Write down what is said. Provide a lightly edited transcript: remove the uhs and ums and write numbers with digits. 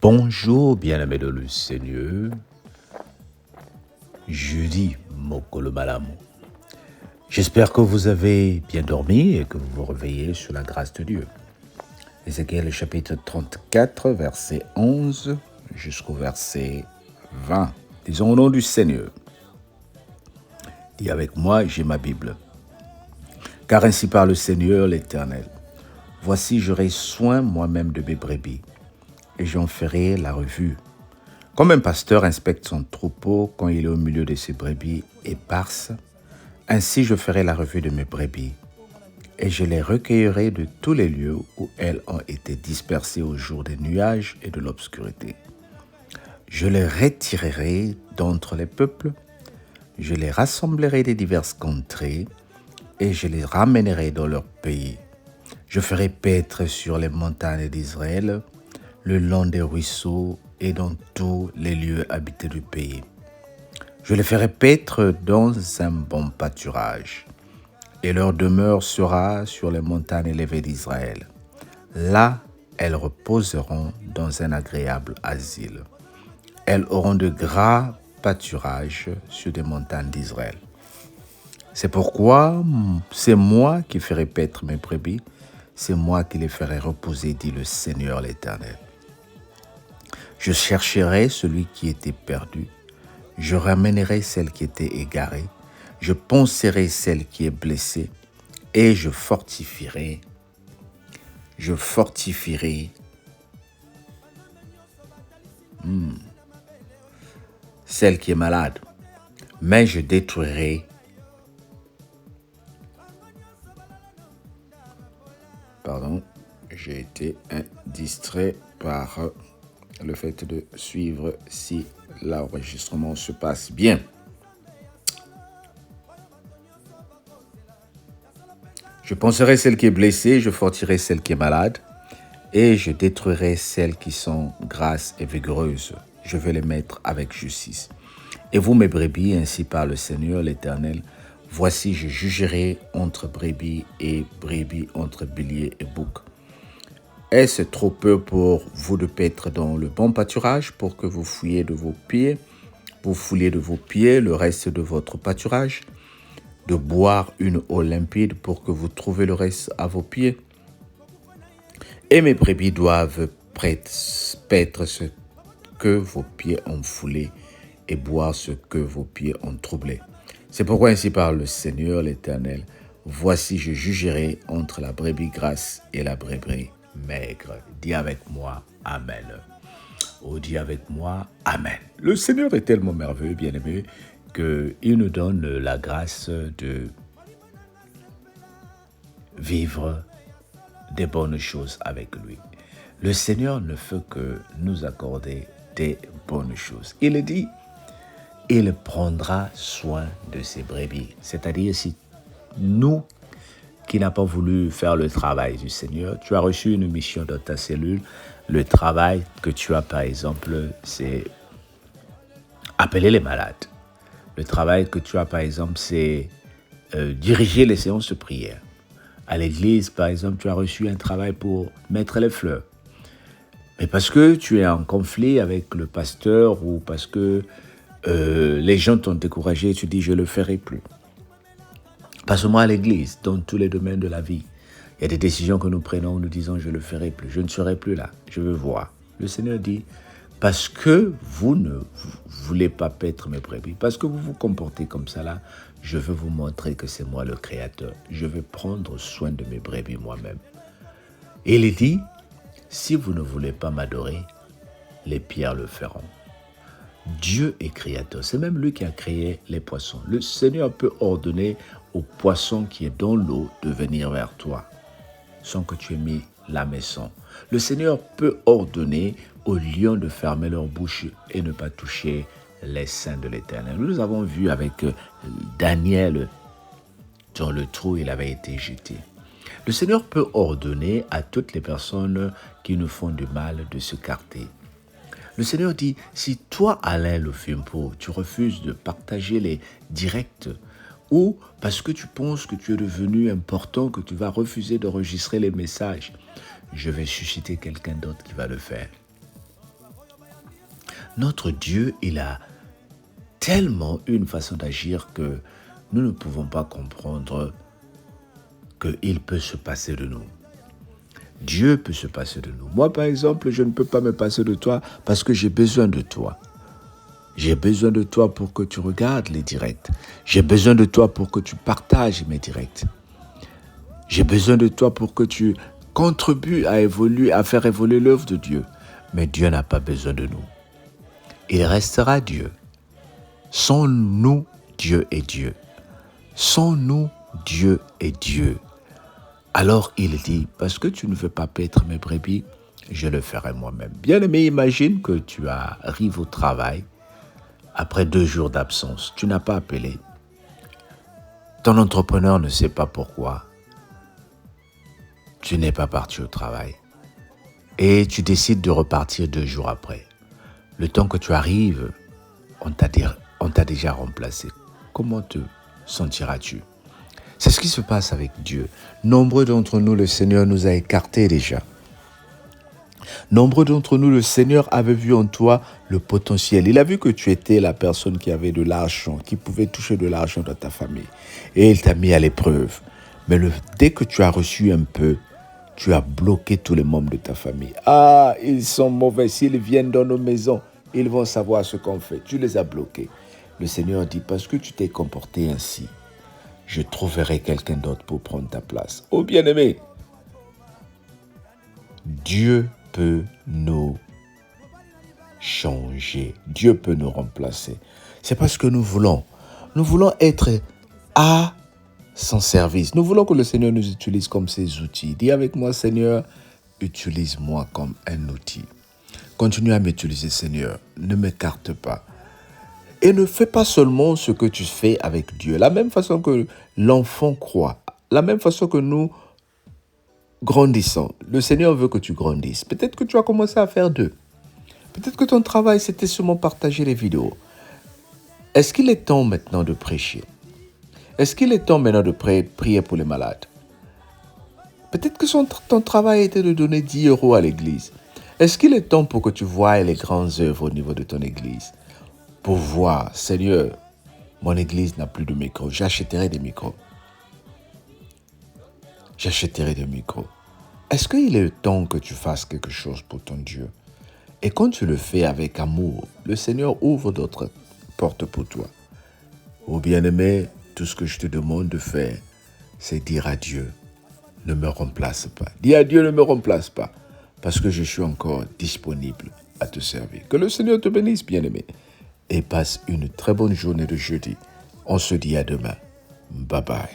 Bonjour, bien-aimés de le Seigneur. Jeudi, Mokolo Malamu. J'espère que vous avez bien dormi et que vous vous réveillez sous la grâce de Dieu. Ézéchiel chapitre 34, verset 11 jusqu'au verset 20. Disons au nom du Seigneur. Dis avec moi, j'ai ma Bible. Car ainsi parle le Seigneur l'Éternel. Voici, j'aurai soin moi-même de mes brebis, et j'en ferai la revue. Comme un pasteur inspecte son troupeau quand il est au milieu de ses brebis éparses, ainsi je ferai la revue de mes brebis, et je les recueillerai de tous les lieux où elles ont été dispersées au jour des nuages et de l'obscurité. Je les retirerai d'entre les peuples, je les rassemblerai des diverses contrées, et je les ramènerai dans leur pays. Je ferai paître sur les montagnes d'Israël, le long des ruisseaux et dans tous les lieux habités du pays. Je les ferai paître dans un bon pâturage, et leur demeure sera sur les montagnes élevées d'Israël. Là, elles reposeront dans un agréable asile. Elles auront de gras pâturages sur des montagnes d'Israël. C'est pourquoi c'est moi qui ferai paître mes brebis, c'est moi qui les ferai reposer, dit le Seigneur l'Éternel. Je chercherai celui qui était perdu, je ramènerai celle qui était égarée, je poncerai celle qui est blessée, et je fortifierai celle qui est malade, mais je détruirai j'ai été distrait par le fait de suivre si l'enregistrement se passe bien. Je poncerai celle qui est blessée, je fortirai celle qui est malade, et je détruirai celles qui sont grasses et vigoureuses. Je vais les mettre avec justice. Et vous, mes brebis, ainsi parle le Seigneur l'Éternel, voici, je jugerai entre brebis et brebis, entre bélier et bouc. Est-ce trop peu pour vous de paître dans le bon pâturage pour que vous fouliez de vos pieds le reste de votre pâturage, de boire une eau limpide pour que vous trouviez le reste à vos pieds? Et mes brebis doivent paître ce que vos pieds ont foulé et boire ce que vos pieds ont troublé. C'est pourquoi ainsi parle le Seigneur l'Éternel. Voici, je jugerai entre la brebis grasse et la brebis maigre. Dis avec moi, Amen. Oh, dis avec moi, Amen. Le Seigneur est tellement merveilleux, bien-aimé, qu'il nous donne la grâce de vivre des bonnes choses avec lui. Le Seigneur ne fait que nous accorder des bonnes choses. Il dit, il prendra soin de ses brebis. C'est-à-dire, si nous qui n'a pas voulu faire le travail du Seigneur, tu as reçu une mission dans ta cellule, le travail que tu as par exemple, c'est appeler les malades. Le travail que tu as par exemple, c'est diriger les séances de prière. À l'église, par exemple, tu as reçu un travail pour mettre les fleurs. Mais parce que tu es en conflit avec le pasteur ou parce que les gens t'ont découragé, tu dis, je ne le ferai plus. Pas seulement à l'église, dans tous les domaines de la vie. Il y a des décisions que nous prenons en nous disant, je ne le ferai plus, je ne serai plus là, je veux voir. Le Seigneur dit, parce que vous ne voulez pas paître mes brebis, parce que vous vous comportez comme ça là, je veux vous montrer que c'est moi le Créateur. Je vais prendre soin de mes brebis moi-même. Et il dit, si vous ne voulez pas m'adorer, les pierres le feront. Dieu est créateur. C'est même lui qui a créé les poissons. Le Seigneur peut ordonner au poisson qui est dans l'eau de venir vers toi, sans que tu aies mis la maison. Le Seigneur peut ordonner aux lions de fermer leur bouche et ne pas toucher les saints de l'Éternel. Nous avons vu avec Daniel, dans le trou il avait été jeté. Le Seigneur peut ordonner à toutes les personnes qui nous font du mal de se carter. Le Seigneur dit, si toi, Alain le Fimpo, tu refuses de partager les directs ou parce que tu penses que tu es devenu important, que tu vas refuser d'enregistrer les messages, je vais susciter quelqu'un d'autre qui va le faire. Notre Dieu, il a tellement une façon d'agir que nous ne pouvons pas comprendre qu'il peut se passer de nous. Dieu peut se passer de nous. Moi, par exemple, je ne peux pas me passer de toi parce que j'ai besoin de toi. J'ai besoin de toi pour que tu regardes les directs. J'ai besoin de toi pour que tu partages mes directs. J'ai besoin de toi pour que tu contribues à faire évoluer l'œuvre de Dieu. Mais Dieu n'a pas besoin de nous. Il restera Dieu. Sans nous, Dieu est Dieu. Sans nous, Dieu est Dieu. Alors il dit, parce que tu ne veux pas paître mes brebis, je le ferai moi-même. Bien-aimé, imagine que tu arrives au travail après 2 jours d'absence. Tu n'as pas appelé. Ton entrepreneur ne sait pas pourquoi. Tu n'es pas parti au travail. Et tu décides de repartir 2 jours après. Le temps que tu arrives, on t'a déjà remplacé. Comment te sentiras-tu? C'est ce qui se passe avec Dieu. Nombreux d'entre nous, le Seigneur nous a écartés déjà. Nombreux d'entre nous, le Seigneur avait vu en toi le potentiel. Il a vu que tu étais la personne qui avait de l'argent, qui pouvait toucher de l'argent dans ta famille. Et il t'a mis à l'épreuve. Mais dès que tu as reçu un peu, tu as bloqué tous les membres de ta famille. Ah, ils sont mauvais. S'ils viennent dans nos maisons, ils vont savoir ce qu'on fait. Tu les as bloqués. Le Seigneur dit, parce que tu t'es comporté ainsi, je trouverai quelqu'un d'autre pour prendre ta place. Oh bien-aimé, Dieu peut nous changer. Dieu peut nous remplacer. C'est parce que nous voulons. Nous voulons être à son service. Nous voulons que le Seigneur nous utilise comme ses outils. Dis avec moi, Seigneur, utilise-moi comme un outil. Continue à m'utiliser, Seigneur. Ne m'écarte pas. Et ne fais pas seulement ce que tu fais avec Dieu. La même façon que l'enfant croit, la même façon que nous grandissons. Le Seigneur veut que tu grandisses. Peut-être que tu as commencé à faire 2. Peut-être que ton travail, c'était seulement partager les vidéos. Est-ce qu'il est temps maintenant de prêcher? Est-ce qu'il est temps maintenant de prier pour les malades? Peut-être que ton travail était de donner 10 € à l'église. Est-ce qu'il est temps pour que tu voies les grandes œuvres au niveau de ton église? Pour voir, Seigneur, mon église n'a plus de micro. J'achèterai des micros. J'achèterai des micros. Est-ce qu'il est le temps que tu fasses quelque chose pour ton Dieu? Et quand tu le fais avec amour, le Seigneur ouvre d'autres portes pour toi. Oh bien-aimé, tout ce que je te demande de faire, c'est dire à Dieu, ne me remplace pas. Dis à Dieu, ne me remplace pas, parce que je suis encore disponible à te servir. Que le Seigneur te bénisse, bien-aimé. Et passe une très bonne journée de jeudi. On se dit à demain. Bye bye.